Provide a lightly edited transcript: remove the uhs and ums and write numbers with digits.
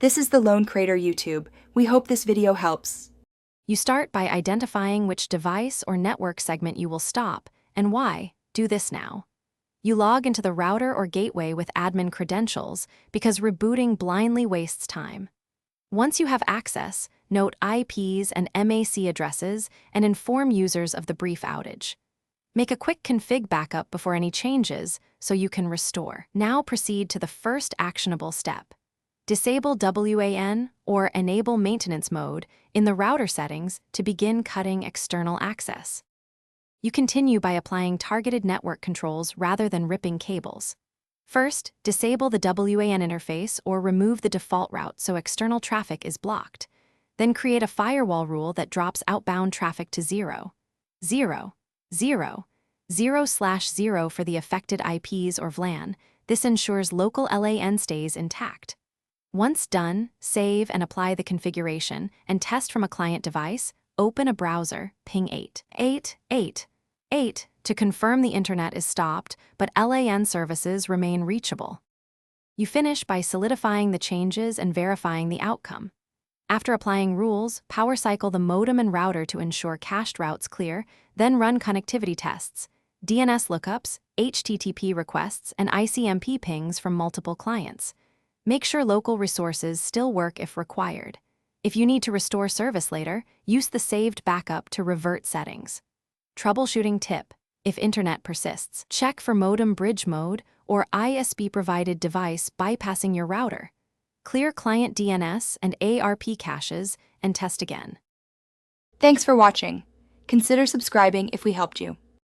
This is the Lone Crater YouTube. We hope this video helps. You start by identifying which device or network segment you will stop and why. Do this now. You log into the router or gateway with admin credentials because rebooting blindly wastes time. Once you have access, note IPs and MAC addresses and inform users of the brief outage. Make a quick config backup before any changes so you can restore. Now proceed to the first actionable step. Disable WAN or enable maintenance mode in the router settings to begin cutting external access. You continue by applying targeted network controls rather than ripping cables. First, disable the WAN interface or remove the default route so external traffic is blocked. Then create a firewall rule that drops outbound traffic to 0. 0. 0. 0/0 for the affected IPs or VLAN. This ensures local LAN stays intact. Once done, save and apply the configuration and test from a client device. Open a browser, ping 8 to confirm the internet is stopped, but LAN services remain reachable. You finish by solidifying the changes and verifying the outcome. After applying rules, power cycle the modem and router to ensure cached routes clear, then run connectivity tests, DNS lookups, HTTP requests, and ICMP pings from multiple clients. Make sure local resources still work if required. If you need to restore service later, use the saved backup to revert settings. Troubleshooting tip: if internet persists, check for modem bridge mode or ISP-provided device bypassing your router. Clear client DNS and ARP caches and test again. Thanks for watching. Consider subscribing if we helped you.